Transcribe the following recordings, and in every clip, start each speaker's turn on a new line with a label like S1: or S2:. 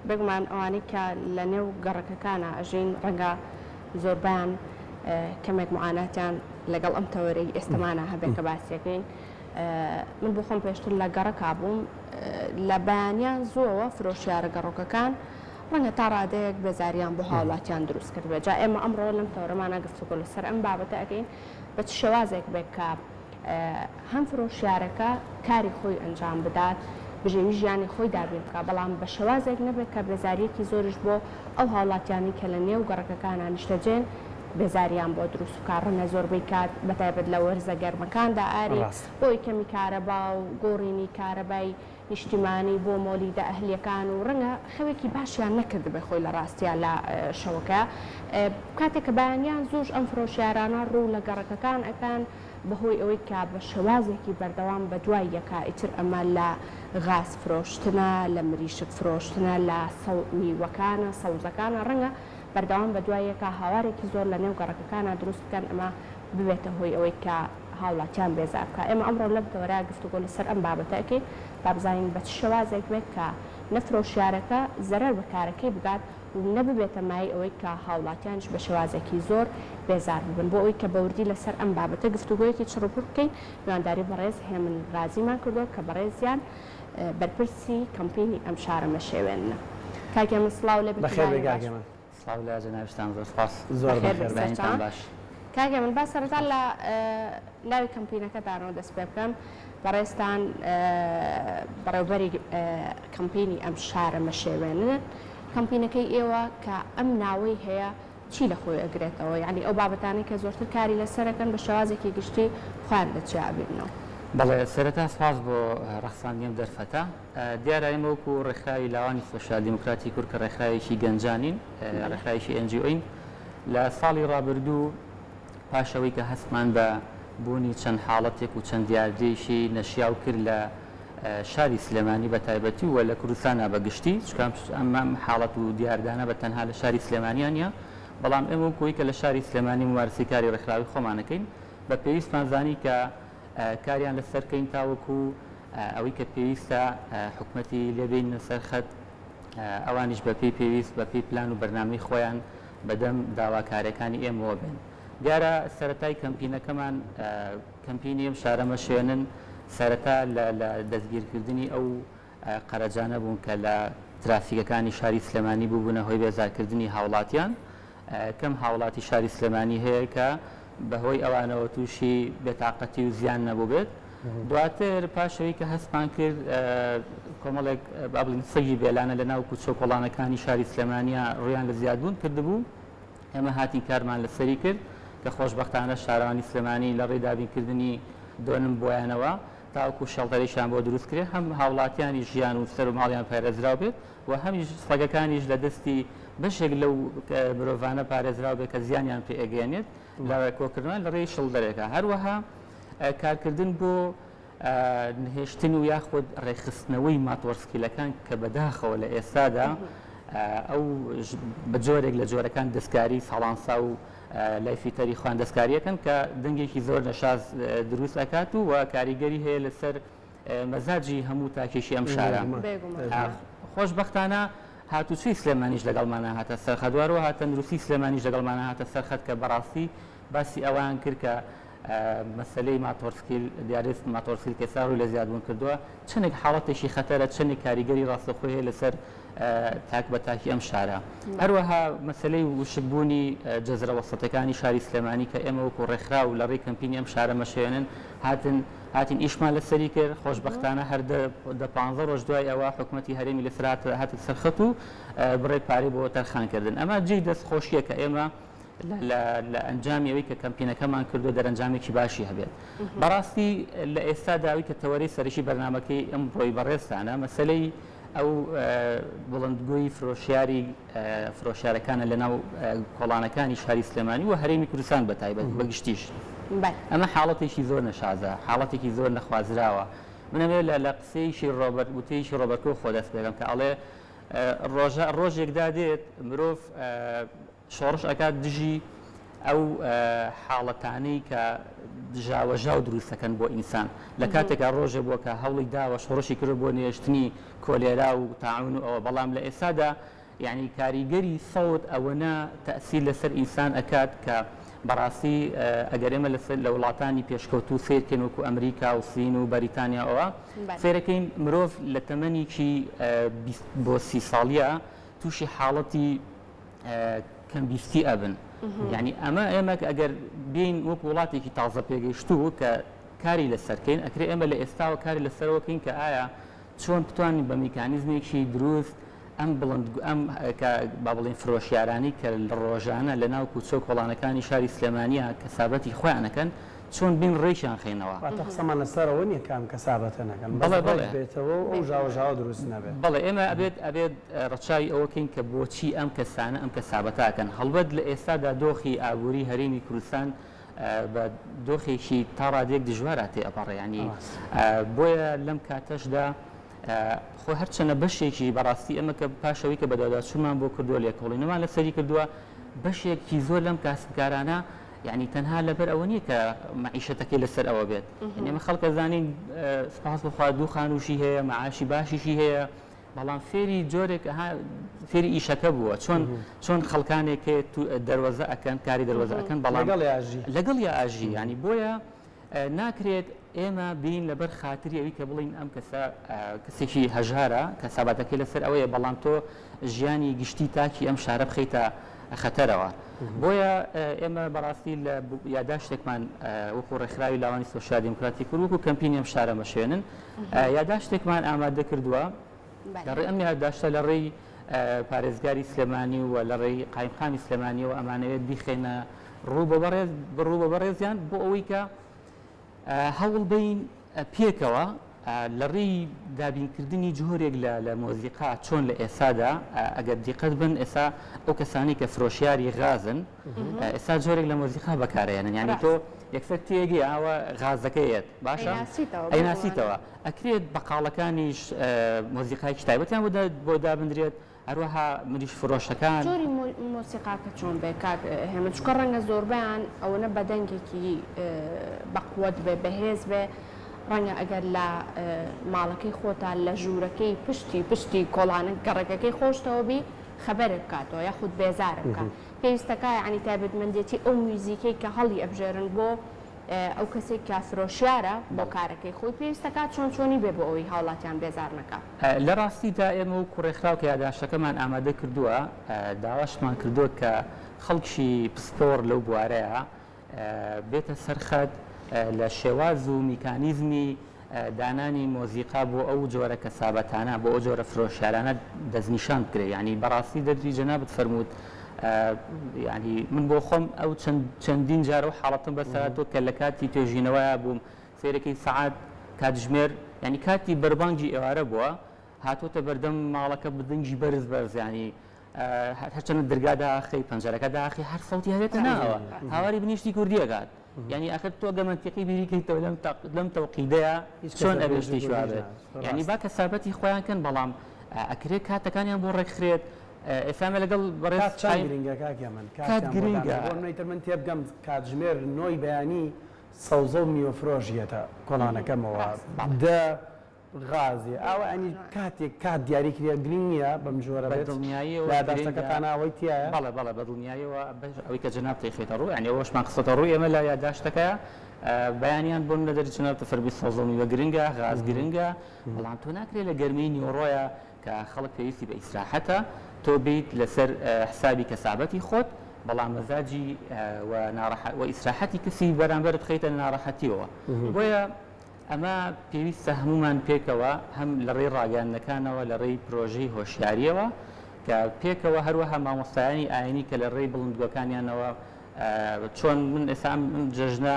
S1: بێگومان ئەوانەی کە لە نێو گەڕەکەکانە ئەژین ڕەنگە زۆربیان کەمێک معاناتیان لەگەڵ ئەم تەوەرەی ئێستامانە هەبێت کە باسیەکەین. من بۆ خۆم پێشتر لە گەڕەکا بووم لە بەیانیان زۆرەوە فرۆشیارە گەڕۆکەکان ڕەنگە تا ڕادەیەک بێزاریان بۆ هاوڵاتیان دروست کرد بێت. جا ئێمە ئەمڕۆ لەم تەورەمانە گفتوگۆ لەسەر ئەم بابەتە ئەگەین بە چ شێوازێک بێت کە هەم فرۆشیارەکە کاری خۆی ئەنجام بدات بژێوی ژیانی خۆی دابێت بکە، بەڵام بە شێوازێک نەبێت کە بێزاریەکی زۆرش بۆ ئەو هاوڵاتیانی کە لە نێو گەڕەکەکانان نیشتەجێن بێزاریان بۆ دروست و کارڕەنە زۆربەی کات بەتایبەت لە وەرزە گەرمەکاندا ئاری بۆی کەمی کارەبا و گۆڕینی کارەبای نیشتیمانی بۆ مۆلیدە ئەهلیەکان و ڕەنگە خەوێکی باشیان نەکرد بە خۆی لە ڕاستیان لە شەوەکە. کاتێک کە بەیانیان زۆر ئەم فرۆشیارانە ڕوو لە گەڕەکەکان ئەکان بەهۆی ئەوەی کە بە شێوازێکی بەردەوام بە دوای یەکا ئیتر ئەمە لە غاز فرۆشتنە، لە مریشک فرۆشتنە، لە میوەکانە سەوزەکانە ڕەنگە بەردەوام بە دوای یەکە هاوارێکی زۆر لە نێو گەڕەکەکانە دروست بکەن ئەمە ببێتە هۆی ئەوەی کە هاوڵاتیان بێزار بکە. ئێمە ئەمڕۆ لەم تەوەرە گفتوگۆ لەسەر ئەم بابەتەکەی با بزانین بە چ شێوازێک بێت کە نەفرۆشیارەکە زەرەر بە کارەکەی بگات و نەببێتە مای ئەوەی کە هاوڵاتیانش بە شێوازێکی زۆر بێزار ببن. بۆ ئەوەی کە بەوردی لەسەر ئەم بابەتە گفتوگۆیەکی چڕوپڕ بکەین میوانداری بەڕێز هێمن غازیمان کردووە کە بەڕێزیان بەرپرسی کەمپینی ئەم شارەمە شێوێنە. کاکێمە سڵاو لێ
S2: بخێر.
S3: سڵاو لە جەنابستان زۆر سپاس.
S2: زۆر بەخێر
S3: باش.
S1: کاکێ من با سەرەتا لە ناوی کەمپینەکەتانەوە دەست پێ بکەم. بەڕێستان بەڕێوەبەری کەمپینی ئەم شارەمە شێوێنن کەمپینەکەی ئێوە کە ئەم ناوەی هەیە چی لە خۆی ئەگرێتەوە، یعنی ئەو بابەتانی کە زۆرتر کاری لەسەرەکەن بە شێوازێکی گشتی خوان دەچابێنەوە.
S3: بەڵێ سەرەتا سپاس بۆ ڕەخساندنیم دەرفەتە. دیارە ئێمە وەکو ڕێکخراوی لاوانی سۆشیال دیموکراتی کورد کە ڕێکخراوێکی گەنجانین، ڕێکخراوێکی NGOین لە ساڵی ڕابردوو پاشەوەی کە هەستمان بە بوونی چەند حاڵەتێک و چەند دیاردەیەکی نەشیاو کرد لە شاری سلێمانی بە تایبەتی و لە کوردستانە بەگشتی، چکام ئەم حاڵەت و دیاردانە بە تەنها لە شاری سلێمانیان نیە، بەڵام ئێمە وەکوی کە لە شاری سلێمانی ممارسی کاری ڕێکخراوی خۆمانەکەین بە پێویستمان زانی کە کاریان لەسەرکەین تاوەکو ئەوەی کە پێویستە حکومەتی لێبین سەرخەت ئەوانیش بە پێی پێویست بە پێی پلان و بەرنامەی خۆیان بەدەم داواکارەکانی ئێمەوە بن. دیارە سەرەتای کەمپینەکەمان کەمپینی ئەم شارەمە شوێنن سەرەتا لە دەستگیرکردنی ئەو قەرەجانە بوون کە لە ترافیکەکانی شاری سلێمانی بووبوونە هۆی بێزارکردنی هاوڵاتیان. کەم هاوڵاتی شاری سلێمانی هەیە کە بەهۆی ئەوانەوە تووشی بێتاقەتی و زیان نەبوو بێت. دواتر پاشەوەی کە هەستمان کرد کۆمەڵێک بابلین سەگی بێلانە لە ناو کوچە کۆڵانەکانی شاری سلێمانیا ڕویان لە زیادبوون کردبوو. ئێمە هاتین کارمان لەسەری کرد کە خۆشبەختانە شارەوانی سلێمانی لە ڕێی دابینکردنی دۆنم بۆیانەوە تاوەکو شەڵتەرێکیان بۆ دروست کرێ هەم هاوڵاتیانی ژیان و سەر و ماڵیان پارێزراو بێت و هەمیش سەگەکانیش لە دەستی بەشێک لەو مرۆڤانە پارێزراو بێت کە زیانیان پێ ئەگەێنێت لە کۆکردنەوە لە ڕێی شڵدەرێکە. هەروەها کارکردن بۆ نهێشتن و یاخود ڕێخستنەوەی ماتۆرسکیلەکان کە بەداخەوە لە ئێستادا ئەو بە جۆرێک لە جۆرەکان دەستکاری ساڵانسا و لایفیتەری خوان دەستکاریەکەن کە دەنگێکی زۆر نەشاز دروست ئەکات و کاریگەری هەیە لەسەر مەزاجی هەموو تاکێشی ئەم شارە. خۆشبەختانە هاتوچوی سلێمانیش لەگەڵمانە هاتە سەرخەت دوارەوە هاتە نوروسی سلێمانیش لەگەڵمانە هاتە سەرخەت کە بەڕاستی باسی ئەوان کرد کە مەسلەی ماتۆرسکیل دیارست ماتۆرسکیل کێسا ڕووی لە زیادبوون کردووە چەندێک حاڵەتێکی خەتەرە چەندێک کاریگەری ڕاستەخۆی هەیە لەسەر تاک بە تاکی ئەم شارە. هەروەها مەسلەی وشکبوونی جەزرە وەسەتەکانی شاری سلێمانی کە ئێمە وەکو ڕێکخرا و لە ڕێی کەمپینی ئەم شارەمە شوێنن هاتین ئیشمان لەسەری کرد. خۆشبەختانە هەر 15 ڕۆژ دوای ئەوە حکوومەتی هەرێمی لەسرات هاتە سەرخەت و بڕێک پارەی بۆ تەرخانکردن. ئەمە جێی دەستخۆشیە کە ئێمە لە ئەنجامی ئەوەی کە کەمپینەکەمان کردو دەرەنجامێکی باشی هەبێت. بەڕاستی لە ئێستا داوی کە تەوەری سەرشی بەرنامەکەی ئەم ڕۆی بەڕێستانە مەسلەی ئەو بڵندگوی فرۆشیارەکانە لە ناو کۆڵانەکانی شاری سلێمانی و هەرێمی کوردستان بە تایبەت بەگشتیش ئەمە حاڵەتێکی زۆر نەشازە، حاڵەتێکی زۆر نەخوازراوە. منەوێت لە قسەیشی ڕۆبەرت وتەیەکی ڕۆبەرتۆ خۆ دەست پێکەم کە ئەڵێ ڕۆژێکدا دێت مرۆڤ شۆڕش ئەکات دژی ئەو حاڵەتانەی کە دژاوەژاو دروستەکەن بۆ ئینسان لە کاتێکا ڕۆژێ بووە کە هەوڵی داوە شڕۆشی کرد بۆ نوێشتنی کۆلێرا و تاعاون و ئەوە بەڵام لە ئێستادا یعنی کاریگەری سەوت ئەوەنە تەئسیر لەسەر ئینسان ئەکات کە بەڕاستی ئەگەر ئێمە لە وڵاتانی پێشکەوتوو سیرکەن وەکو ئەمریکا و سین و بەریتانیا ئەوە سیرەکەین مرۆڤ لە تەمەنێکی بۆ 30 ساڵیە تووشی حاڵەتی کەم بیستی ئەبن یعنی ئەمە ئێمە ئەگەر بین وەک وڵاتێکی تازە پێگەیشتوو کە کاری لەسەرکەین ئەکرێ ئێمە لە ئێستاوە کاری لەسەرەوەکەین کە ئایا چۆن بتوانین بە میکانیزمێکی دروست ئەم بڵند ئەم با بڵێن فرۆشیارانی کە لە ڕۆژانە لە ناو کوچۆ کۆڵانەکانی شاری سلێمانیە کەسابەتی خۆیانەکەن چۆن بین ڕێکیان خێنەوە
S2: قسەمان لەسەرەوە نیە کام کەسابەتە نەکەن بێتەوە ئەو ژاوەژاوە دروست نەبێت
S3: بەڵێ ئێمە ئەبێت ڕەچاوی ئەوەکەین کە بۆچی ئەم کەسانە ئەم کەسابەتاکەن هەڵبەت لە ئێستادا دۆخی ئابووری هەرێمی کوردستان بە دۆخێکی تا ڕادێک دژوارە تێ ئەپەڕێ ینی بۆیە لەم کاتەشدا خۆ هەرچەنە بەشێکی بەڕاستی ئەمە کە پاشەوەی کە بەداداچوومان بۆ کردووە لێکۆڵینەمان لەسەری کردووە بەشێکی زۆر لەم کاسبکارانە یعنی تەنها لەبەر ئەوە نییە کە مەعیشەتەکەی لەسەر ئەوە بێت ئێمە خەڵکە زانین سپاس بخوا دوو خانوشی هەیە مەعاشی باشیشی هەیە بەڵام فێری جۆرێک فێری ئیشەکە بووە چۆن خەڵکانێک دەروەزە ئەکەن کاری دەروەزە ئەکەن بەڵام لەگەڵ یا ئاژی ینی بۆیە ناکرێت ئێمە بین لەبەر خاتری ئەوی کە بڵین ئەم کەسێکی هەژارە کە ساباتەکەی لەسەر ئەوەیە بەڵام تۆ ژیانی گشتی تاکی ئەم شارە بخەیتە خەتەرەوە بۆیە ئێمە بەڕاستی لە یاداشتێکمان وەکو ڕێکخراوی لاوانی سۆشیال دیموکراتی کرد وەکو کەمپینی ئەم شارە مەشێنن یاداشتێکمان ئامادە کردووە لەڕێی ئەم یاداشتە لە ڕێی پارێزگاری سلێمانی و لە ڕێی قایمخانی سلێمانی و ئەمانەوێت بیخێنە ڕوو بە بەڕێزیان بۆ ئەوەی کە هەوڵ بین پێکەوە لە ڕێی دابینکردنی جۆرێک لە مۆزیقا چۆن لە ئێسادا ئەگەر دیقەت بن ئێستا ئەو کەسانی کە فرۆشیاری غازن ئێستا جۆرێک لە مۆزیقا بەکارێنن ینی تۆ یەکسەر تێگەی ئاوە غازەکەیت باشە ئەیناسیتەوە ئەکرێت بەقاڵەکانیش مۆزیقای تایبەتیان بۆ دابدرێت هەروەها مریش فرۆشەکان
S1: جۆری مۆسیقاکە چۆن بێکات هێمە چکە ڕەنگە زۆربیان ئەوەنە بەدەنگێکی بەقوت بێ بەهێز بێ ڕەنگە ئەگەر لە ماڵەکەی خۆتان لە ژوورەکەی پشتی کۆڵانە گەڕەکەەکەی خۆشتەوە بی خەبەرێک بکاتەوە یاخود بێزارە بکات پێویستەکە ینی تایبەتمەندێتی ئەو میوزیکەی کە هەڵی ئەبژێرن بۆ ئەو کەسێک کە فرۆشیارە بۆ کارەکەی خۆی پێویستەکات چۆنی بێ بۆ ئەوی هاوڵاتیان بێزار نەکە
S3: لە ڕاستیدا ئێمە و کوڕێکخراو کە یاداشتەکەمان ئامادە کردووە داواشمان کردووە کە خەڵکیی پسپۆر لەو بوارەیە بێتە سەرخەت لە شێواز و میکانیزمی دانانی مۆزیقا بۆ ئەو جۆرە کەسابەتانە بۆ ئەو جۆرە فرۆشیارانە دەستنیشان بکرێ ینی بەڕاستی دەدری جەنابەت فەرمووت ینی من بۆ خۆم ئەو چەندین جارە و حاڵەتم بەسەراتۆ کە لە کاتی توێژینەوەیە بووم سێرەکەی سەعات کاتژمێر ینی کاتی بەربانگی ئێوارە بووە هاتۆتە بەردەم ماڵەکە بدنگی بەرز ینی هەرچەنە دەرگاداخی پەنجەرەکە داخی هەر سەوتی هەبێتە ناوە هاواری بنیشتی کوردیەکات یعنی ئەخر تۆ گەمەنتیقی بیریکەیتەوە لەم تەوقیدەیە چۆن ئەبێشتی شوابێت یعنی با کەسابەتی خۆیان کەن بەڵام ئەکرێت کاتەکانیان بۆ ڕێکخرێت ئێسامە لەگەڵ
S2: گرنگە کات گرنگە من تێ بگەم کاتژمێر نۆی بەیانی سەوزە و میوەفرۆژیەتە کۆڵانەکەمەوە غازی ئەو ئەنی کاتێک کات دیاریکرێ گرنگە بەم جۆرە دەستەکەتانەوەی تایە
S3: بەڵێ بە دڵنیایەوە ئەوەی کە جەناب تێخێتە ڕوو ئەنی ئەوەشمان قسەتە ڕووی ئێمە لە یاداشتەکە بەیانیان بۆن لە دەری چنەوە فەربی سەوزە و میوە گرنگە غاز گرنگە بەڵام تۆ ناکرێت لە گەرمەی نیوەڕۆیە کە خەڵک پێویستی بە ئیسراحەتە تۆ بیت لەسەر حسابی کەسابەتی خۆت بەڵام مەزاجی و ئیسراحەتی کەسی بەرامبەرت خەیتە ناڕەحەتیەوە بۆیە ئەمە پێویستە هەمومان پێکەوە هەم لە ڕێی ڕاگەاندنەکانەوە لە ڕێی پرۆژەی هۆشیاریەوە کە پێکەوە هەروەها مامۆستایانی ئاینی کە لە ڕێی بڵندگوەکانیانەوە چۆن من ئێستا جەژنە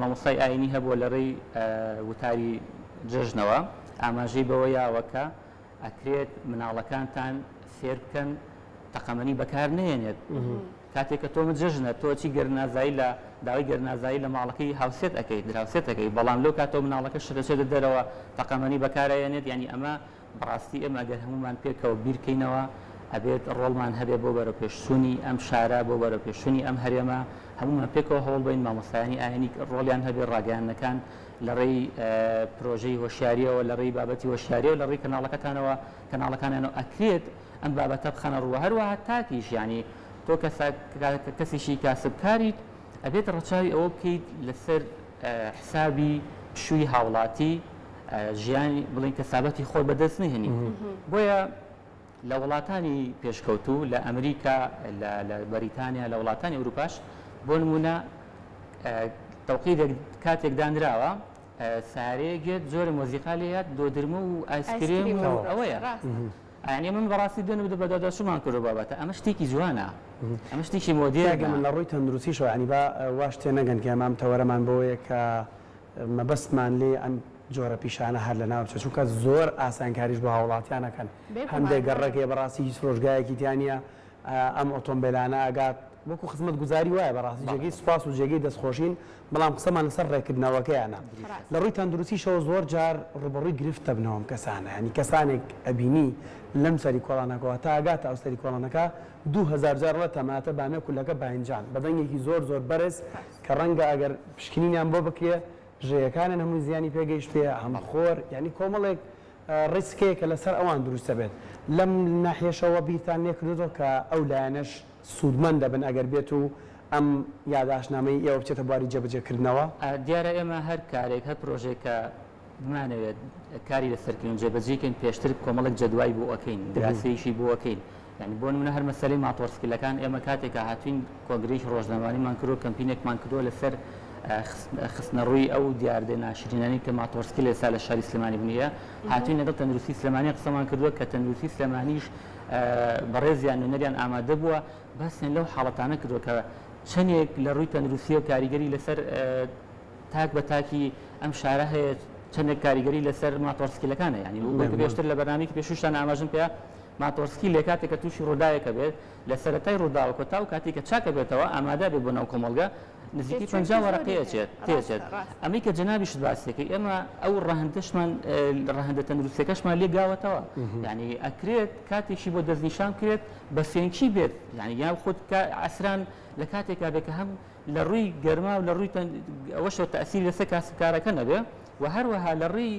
S3: مامۆستای ئاینی هەبووە لە ڕێی وتاری جەژنەوە ئاماژەی بەوە یاوەکە ئەکرێت مناڵەکانتان فێر بکەن تەقەمەنی بەکار نێنێت کاتێککە تۆ جژنە تۆچی گەرنازایی لە داوای گەرنازایی لە ماڵەکەی هاوسێت ئەەکەی دراوسێت ئەەکەی بەڵام لەو کاتۆ مناڵەکە شرەچێت دەرەوە تەقەمەنی بەکارێنێت ینی ئەمە بەڕاستی ئێمە ئەگەر هەمومان پێکەوە بیرکەینەوە ئەبێت ڕۆڵمان هەبێ بۆ بەرەپێشچوونی ئەم شارە بۆ بەرەپێشچوونی ئەم هەرێمە هەمومان پێکەوە هەوڵ بین مامۆستایانی ئاینی ڕۆلیان هەبێ ڕاگەیاندنەکان لە ڕێی پرۆژەی هۆشیاریەوە لە ڕێی بابەتی هۆشیاریەوە لە ڕێی کەناڵەکانیانەوە ئەکرێت ئەم بابەتە بخەنە ڕوە هەروەها تاکیش ینی تۆ کەسیشی کاسبکاریت ئەبێت ڕەچاوی ئەوە بکەیت لەسەر حسابی شووی هاوڵاتی ژیانی بڵین کەسابەتی خۆی بەدەست نهێنی بۆیە لە وڵاتانی پێشکەوتوو لە ئەمریکا لە بەریتانیا لە وڵاتانی ئەوروپاش بۆ نمونە تەوقیدێک کاتێک دانراوە سارەیەکێت زۆر مۆزیقا لێات دۆدرمە و ئایسکرێم و ئەوەیە ئەنی من بەڕاستی دێن بدە بەدادەشمان کرد بابەتە ئەمە شتێکی جوانە ئەمە شتێکی مۆدیێگە من
S2: لە ڕووی تەندروستیشەوە ینی با واش تێ نەگەن کە ئەمام تەوەرەمان بۆیە کە مەبەستمان لێ ئەم جۆرە پیشانە هەر لە ناو چونکە زۆر ئاسانکاریش بۆ هاوڵاتیانەکەن هەندێک گەڕێکی بەڕاستی هیچ فرۆژگایەکی تیانە ئەم ئۆتۆمبیلانە ئاگات وەکو خزمەت گوزاری وایە بەڕاستی جێگەی سوپاس و جێگەی دەستخۆشین بەڵام قسەمان لەسەر ڕێکردنەوەکەیانە لە ڕووی تەندروستیشەوە زۆر جار ڕوبەڕووی گرفتە بنەوەم کەسانە ینی کەسانێک ئەبینی لەم سەری کۆڵانەکەەوە تا ئاگاتە ئەو سەری کۆڵانەکە 2000 جار لە تەماتە بامێ کولەکە باینجان بەدەنگێکی زۆر زۆر بەرز کە ڕەنگە ئەگەر پشکنینیان بۆ بکرێ ژەیەکانن هەموو زیانی پێگەیشت پێ هەم خۆر ینی کۆمەڵێک ڕیسکەیە کە لەسەر ئەوان دروستە بێت لەم ناحێشەوە بیرتان نێکردۆ کە ئەو لایەنەش سوودمەند دەبن ئەگەر بێت و ئەم یاداشنامەی ئێوە بچێتە بواری جێبەجێکردنەوە
S3: دیارە ئێمە هەر کارێک هەر پرۆژێک کە بمانەوێت کاری لەسەرکردن جێبەجێکن پێشتر کۆمەڵک جەدوای بۆ ئەەکەین دراسەیەشی بۆ ئەەکەین یعنی بۆ نمونە هەر مەسەلەی ماتۆرسکیلەکان ئێمە کاتێکە هاتوین کۆنگرەی ڕۆژنامەوانیمان کردو کەمپینێکمان کردووە لەسەر خستنە ڕووی ئەو دیاردە ناشرینانی کە ماتۆرسکیل ئێستا لە شاری سلێمانی بنیە هاتوین لەگەڵ تەندروستی سلێمانی قسەمان کردووە کە تەندروستی سلێمانیش بەڕێزیان نوێنەریان ئامادە بووە بەسیان لەو حاڵەتانە کردووە کە چەندێک لە ڕووی تەندروستی و کاریگەری لەسەر تاک بە تاکی ئەم شارە هەیە چەندێک کاریگەری لەسەر ماتۆرسکیلەکانە ینی پێشتر لە بەرنامەیەکی پێشوشتان ئاماژەم پێ ماتۆرسکی لێ کاتێککە تووشی ڕووداوێکە بێت لە سەرەتای ڕووداوەکە تا و کاتێککە چاکە بێتەوە ئامادە بێت بۆ ناو کۆمەڵگە نزیکی 50 وەرەقەیەچێت تێچێت ئەمەی کە جەنابیشت باسیەکەی ئێمە ئەو ڕەهەندەشمان ڕەهەندە تەندروستەکەشمان لێ گاوەتەوە یعنی ئەکرێت کاتێکی بۆ دەستنیشان کرێت بە سێنکی بێت یعنی یا خۆت ئاسران لە کاتێکا بێت کە هەم لە ڕووی گەرما و لە ڕووی ئەوەشەوە تەئسیری لەسەر کاسبکارەکە نەبێ و هەروەها لە ڕووی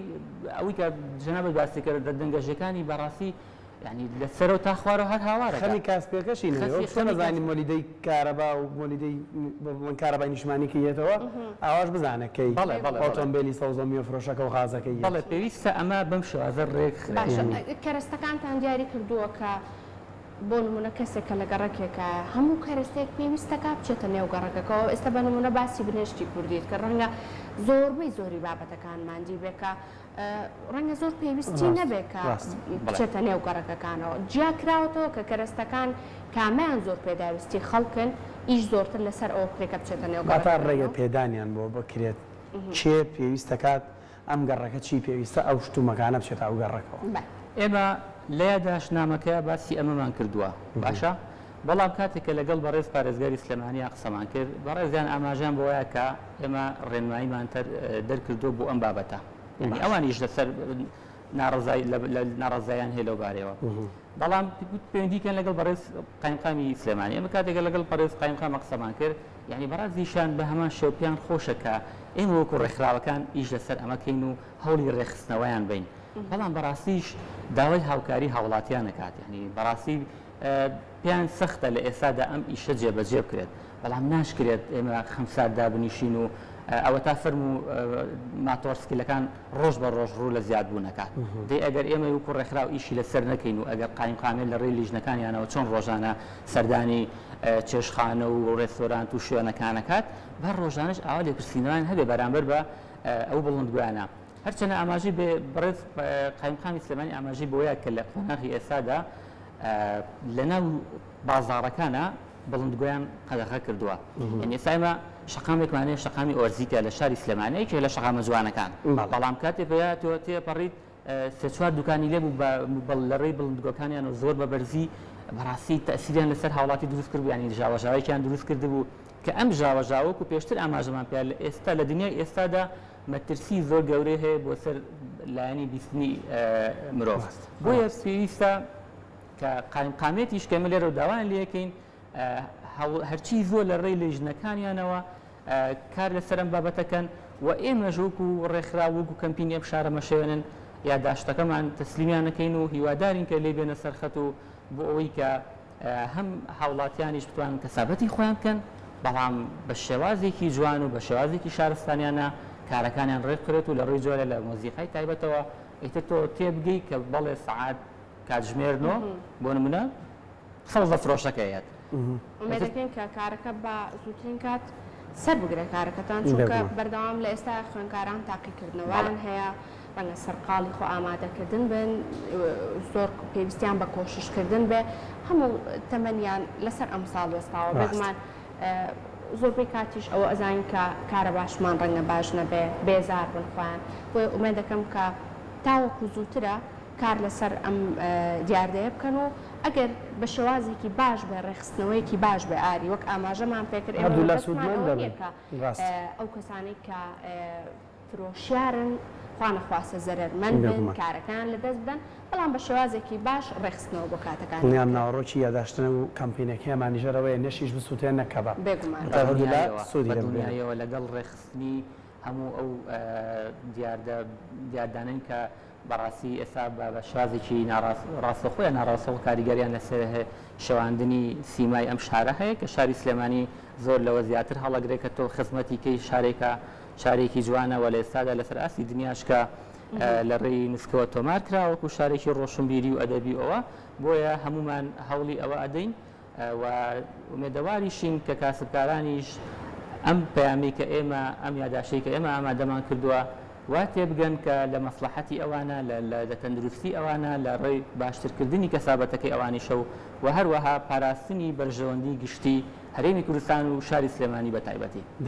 S3: ئەوەی کە جەنابەت باسی کرد دەنگەژەکانی بەڕاستی ینی لەسەرەوە تا خوارەوە هەر هاوارە
S2: خەمی کاسپێکەشی نەزانانی مۆلیدەی کارەبا و مۆلیدەی کارەبای نیشتمانی کردێتەوە ئاواش بزانەکەی ئۆتۆمبیلی سەوزەمی و فرۆشەکە و غازەکەی
S3: بەڵێ پێویستە ئەمە بەم شێوازە ڕێک
S1: کەرەستەکانتان دیاری کردووە کە بۆ نمونە کەسێکە لە گەڕەکێکە هەموو کەرەستێک پێویستەکە بچێتە نێو گەڕەکەەوە ئێستا بە نمونە باسی بنێشتی کوردیت کە ڕەنگە زۆربەی زۆری بابەتەکانماندی بێکە ڕەنگە زۆر پێویستی نەبێکە بچێتە نێو گەڕەکەەکانەوە جیا کراوەتەوە کە کەرەستەکان کامیان زۆر پێداویستی خەڵکن ئیش زۆرتر لەسەر ئەو پرێکە بچێتە نێو
S2: تا ڕێگە پێدانیان بۆ بکرێت چێ پێویستەکات ئەم گەڕەکە چی پێویستە ئەو شتومەکانە بچێت ئەو گەڕەکەەوە
S3: ئێمە لە یاداشنامەکە باسی ئەمەمان کردووە باشە بەڵام کاتێکە لەگەڵ بەڕێز پارێزگاری سلێمانیا قسەمان کرد بەڕێزیان ئاماژیان بۆ وایە کە ئێمە ڕێنماییمان دەرکردو بۆ ئەم بابەتە یعنی ئەوانیش لەسەر ناڕزایان هەیە لەو بارەوە بەڵام پەیوەندیکەن لەگەڵ بەڕێز قایمقامی سلێمانی ئێمە کاتێکە لەگەڵ بەڕێز قایمقامە قسەمان کرد یعنی بەڕازیشان بە هەمان شێوپیان خۆشەکە ئێمە وەکو ڕێکخراوەکان ئیش لەسەر ئەمەکەین و هەوڵی ڕێخستنەوەیان بین بەڵام بەڕاستیش داوای هاوکاری هاوڵاتیان نکات یعنی بەڕاستی پێیان سەختە لە ئێستادا ئەم ئیشە جێبەجێ بکرێت بەڵام ناشکرێت ئێمە خەمسات دابنیشین و ئەوە تا فەرم و ماتۆرسکیلەکان ڕۆژ بە ڕۆژ ڕوو لە زیاد بوونەکە دەی ئەگەر ئێمە وەکو ڕێکخراو ئیشی لەسەر نەکەین و ئەگەر قایمقامێن لە ڕێی لیژنەکانیانەوە چۆن ڕۆژانە سەردانی چێشخانە و ڕێستۆرانت و شوێنەکانەکات بە ڕۆژانش ئاوا لێپرسینەوەیان هەبێ بەرامبەر بە ئەو بڵندگویانە هەرچەنە ئاماژی بێ بەڕێز قایمقامی سلێمانی ئاماژی بۆیە کە لە قۆناغی ئێستادا لەناو بازاڕەکانە بڵندگویان قەدەغە کردووە یعنی ئێستا ئێمە شەقامێکمانەیە شەقامی ئۆرزیکە لە شاری سلێمانەیە کە لە شەقامە جوانەکان بەڵام کاتێ بەیاتەوە تێپەڕیت سێ-چوار دوکانی لێ بوو لە ڕێی بڵندگۆکانیان و زۆر بە بەرزی بەڕاستی تەئسیریان لەسەر هاوڵاتی دروست کرد ینی ژاوەژاوەیەکیان دروست کرد بوو کە ئەم ژاوەژاوەک و پێشتر ئاماژەمان پێ لە ئێستا لە دنیای ئێستادا مەترسی زۆر گەورەی هەیە بۆ سەر لایەنی بیستنی مرۆڤ بۆیە پێویستە کە قایمقامێتیش کەمە لێرە و داوایان لێەکەین هەرچی زۆر لە ڕێی لێژنەکانیانەوە کار لەسەرم بابەتەکەن و ئێمەژ وەکو ڕێکخرا وەکو کەمپینی ئەم شارە مەشێنن یاداشتەکەمان تەسلیمیانەکەین و هیوادارین کە لێ بێنە سەرخەت و بۆ ئەوەی کە هەم هاوڵاتیانیش بتوانن کەسابەتی خۆیان بکەن بەڵام بە شێوازێکی جوان و بە شێوازێکی شارستانیانە کارەکانیان ڕێک کرێت و لە ڕێی جۆرە لە مۆزیقای تایبەتەوە ئیتر تۆ تێبگەی کە بەڵێ سەعات کاتژمێرنەوە بۆ نمونە سەوزە فرۆشەکەیەت
S1: ئومێدەکەین کە کارەکە بە زووترین کات سەر بگرێت کارەکەتان چونکە بەردەوام لە ئێستا خوێنکاران تاقیکردنەوەیان هەیە ڕەنگە سەرقاڵی خۆ ئامادەکردن بن زۆر پێویستیان بە کۆششکردن بێ هەموو تەمەنیان لەسەر ئەم ساڵ وێستاوە بێگومان زۆربەی کاتیش ئەوە ئەزانین کە کارە باشمان ڕەنگە باش نەبێ بێزار بن خۆیان بۆیە ئومێد دەکەم کە تاوەکو زووترە کار لەسەر ئەم دیاردەیە بکەن و ئەگەر بە شێوازێکی باش بێ ڕێخستنەوەیکی باش بێ ئاری وەک ئاماژەمان پێکرد ئەو کەسانی کە فرۆشیارن خوانەخواسە زەرەرمەند بن کارەکان لەدەست بدەن بەڵام بە شێوازێکی باش ڕێخستنەوە بۆ کاتەکان
S2: نیام ناوەڕۆکی یاداشتنە و کەمپینەکەیمان نیژەرەوەی نەشیش بسووتێن نەکەبە
S3: بەدنیایەوە لەگەڵ ڕێخستنی هەموو ئەو دیاردانن کە بەڕاستی ئێستا بە شازێکی ڕاستەخۆیان ناڕاستەوە کاریگەریان لەسەر شەواندنی سیمای ئەم شارە هەیە کە شاری سلێمانی زۆر لەوە زیاتر هەڵەگرێت کە تۆ خزمەتی کەی شارێکە شارێکی جوانەوە لە ئێستادا لەسەر ئاسی دنیاشکە لە ڕێی نسکەوە تۆمار کراوەکو شارێکی ڕۆشنبیری و ئەدەبی ئەوە بۆیە هەمومان هەوڵی ئەوە ئەدەین و ئومێدەواریشین کە کاسبکارانیش ئەم پەیامی کە ئێمە ئەم یاداشەی کە ئێمە ئامادەمان کردووە وا تێبگەن کە لە مەسلحەتی ئەوانە لە تەندروستی ئەوانە لە ڕێی باشترکردنی کەسابەتەکەی ئەوانی شەو و هەروەها پاراستنی بەرژەوەندی گشتی هەرێمی کوردستان و شاری سلێمانی بە تایبەتی.